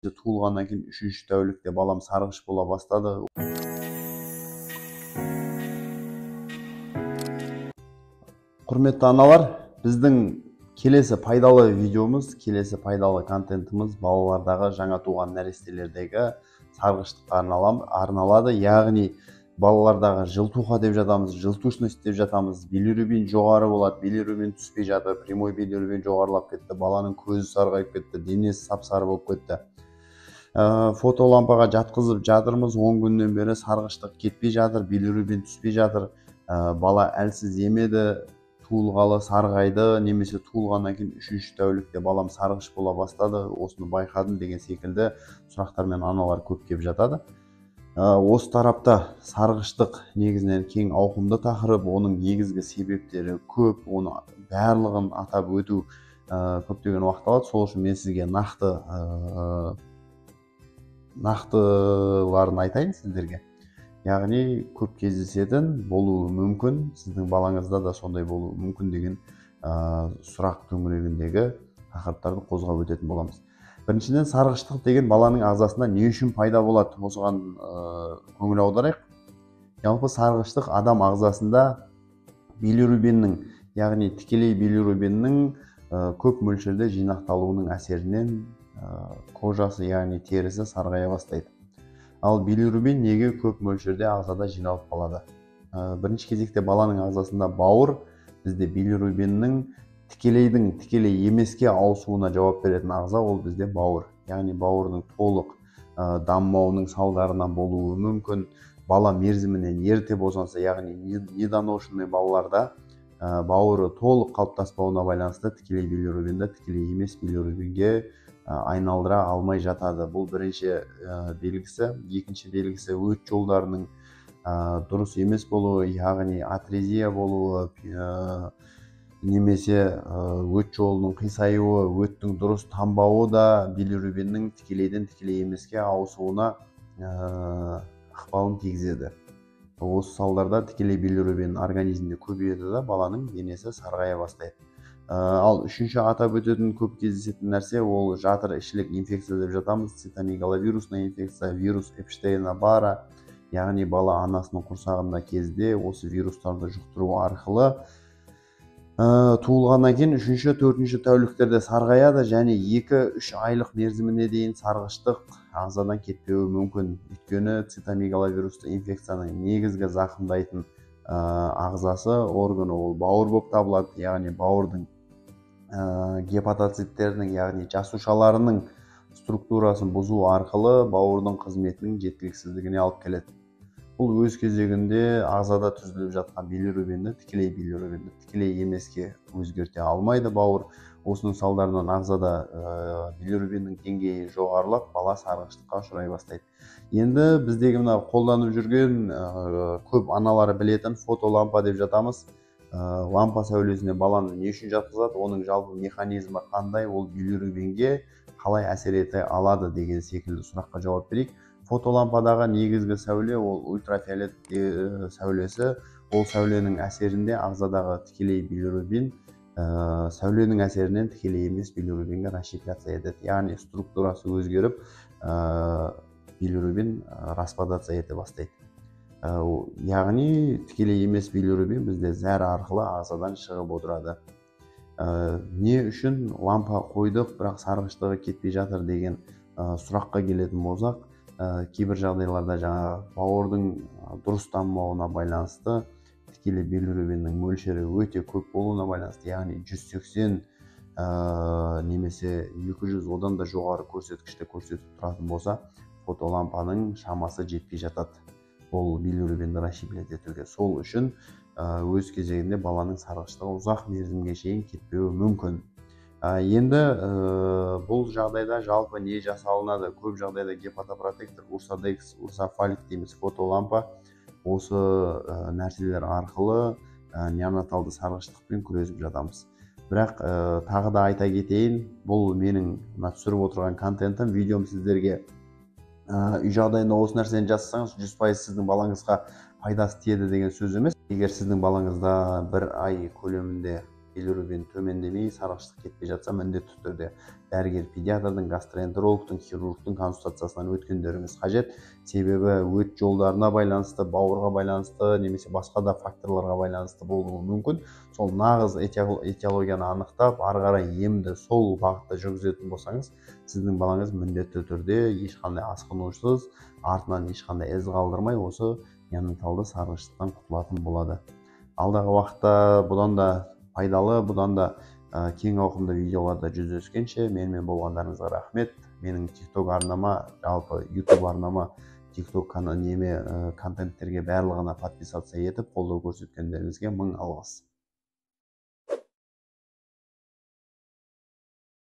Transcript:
туылғаннан кейін 3-ші тәулікте балам сарғыш бола бастады. Құрметті аналар, біздің келесі пайдалы видеомыз, келесі пайдалы контентіміз балалардағы жаңа туған нәрестелердегі сарғыштыққа арналады. Яғни балалардағы жылтуха деп жатамыз, жылтушность деп жатамыз. Билирубин жоғары болады, билирубин түспей жатыр, прямой билирубин жоғарылап кетті, баланың көзі сарғайып кетті, денесі сап-сары болып кетті. Фотолампаға жатқызып жатырмыз, 10 күннен бері сарғыштық кетпей жатыр, билирубин түспей жатыр. Бала әлсіз емеді, туылғалы сарғайды, немесе туылғаннан кейін 3-ші тәулікте балам сарғыш бола бастады, осыны байқадым деген секілді сұрақтармен аналар көп келіп жатады. Осы тарапта сарғыштық негізінен кең ауқымды тақырып, оның негізгі себептері көп, оны барлығын атап өту көптеген уақыт алады. Сол үшін мен сізге нақтыларын айтайын сіздерге. Яғни көп кездесетін болуы мүмкін, сіздің балаңызда да сондай болуы мүмкін деген сұрақ төңірегіндегі тақырыптарды қозғап өтетін боламыз. Біріншіден, сарғыштық деген баланың ағзасында не үшін пайда болады? Осыған көңіл аударайық. Жалпы сарғыштық адам ағзасында билирубиннің, яғни тікелей билирубиннің көп мөлшерде жинақталуының әсерінен кожасы, яғни терісі сарғая бастайды. Ал билирубин неге көп мөлшерде ағзада жиналып қалады? Бірінші кезекте баланың ағзасында бауыр бізде билирубиннің тікелей емеске ауысуына жауап беретін ағза, ол бізде бауыр. Яғни бауырдың толық дамымауының салдарынан болуы мүмкін. Бала мерзімінен ерте босанса, яғни недоношенный балаларда бауыры толық қалыптаспауына байланысты тікелей билирубинді тікелей емес билирубинге айналдыра алмай жатады. Бұл бірінші белгісі. Екінші белгісі өт жолдарының дұрыс емес болуы, яғни атрезия болуы, немесе өт жолының қисаюы, өттің дұрыс тамбауы да билирубиннің тікелейден тікелей емеске ауысуына ықпалын тигізеді. Осы салдарда тікелей билирубин организмде көбейеді да баланың денесі сарғая бастайды. Ал үшінші атап өтетін көп кездесетін нәрсе ол жатыр ішілік инфекция деп жатамыз. Цитомегаловирусная инфекция, вирус Эпштейна бара, яғни бала анасының құрсағында кезде осы вирустарды жұқтыру арқылы туылғаннан кейін 3-4 тәуліктерде сарғаяды, және 2-3 айлық мерзіміне дейін сарғыштық ағзадан кетпеуі мүмкін. Өйткені цитомегаловирусты инфекцияның негізгі зақымдайтын ағзасы, органы ол бауыр болып табылады. Яғни бауырдың гепатоциттерінің, яғни жасушаларының структурасын бұзу арқылы бауырдың қызметінің жеткіліксіздігіне алып келеді. Бұл өз кезегінде ағзада түзіліп жатқан билирубинді тікелей емеске өзгерте алмайды бауыр. Осының салдарынан ағзада билирубиннің деңгейі жоғарылап, бала сарғыштыққа ұшырай бастайды. Енді біздегі мына қолданып жүрген көп аналары білетін фотолампа деп жатамыз. Лампа сәулесіне баланы не үшін жатқызады, оның жалпы механизмі қандай, ол билирубинге қалай әсер ете алады деген секілді сұраққа жауап берейік. Фотолампадағы негізгі сәуле ол ультрафиолет сәулесі. Ол сәуленің әсерінде ағзадағы тікелей билирубин сәуленің әсерінен тікелей емес билирубинге расщепляция етеді. Яғни структурасы өзгеріп, билирубин распадаться ете бастайды. Яғни тікелей емес билирубин бізде зәр арқылы ағзадан шығып отырады. Не үшін лампа қойдық, бірақ сарғыштығы кетпей жатыр деген сұраққа келетін болсақ, кейбір жағдайларда жаңағы бауырдың дұрыс дамымауына байланысты, тікелей билирубиннің мөлшері өте көп болуына байланысты, яғни 180 немесе 200 одан да жоғары көрсеткіште көрсетіп тұратын болса, фотолампаның шамасы жетпей жатады ол билирубинді расщеплять етуге. Сол үшін өз кезегінде баланың сарғыштығы ұзақ мерзімге шейін кетпеуі мүмкін. Енді бұл жағдайда жалпы не жасалынады? Көп жағдайда гепатопротектор, урсодекс, урсофалик дейміз фотолампа. Осы нәрселер арқылы неонаталды сарғыштықпен күресіп жатамыз. Бірақ тағы да айта кетейін, бұл менің түсіріп отырған контентім, видеом сіздерге үй жағдайында осы нәрсені жасасаңыз 100% сіздің балаңызға пайдасы тиеді деген сөз емес. Егер сіздің балаңызда 1 ай көлемінде билирубин төмендемей, саргычтык кетпей жатса, міндетті түрде дәрігер педиатрдың, гастроэнтерологтың, хирургтың консультациясынан өткендеріңіз қажет. Себебі өт жолдарына байланысты, бауырға байланысты, немесе басқа да факторларға байланысты болуы мүмкін. Сол нағыз этиологияны анықтап, ары қарай емді сол бағытта жүргізетін болсаңыз, сіздің балаңыз міндетті түрде ешқандай асқынусыз, артынан ешқандай із қалдырмай осы неонаталды сарғыштықтан құтылатын болады. Алдағы уақытта бұдан да пайдалы, бұдан да кең ауқымды видеоларда жүздескенше, менімен болғандарыңызға рахмет. Менің TikTok арнама, жалпы YouTube арнама, TikTok контенттерге барлығына подписация етіп, қолдау көрсеткендеріңізге мың алғыс.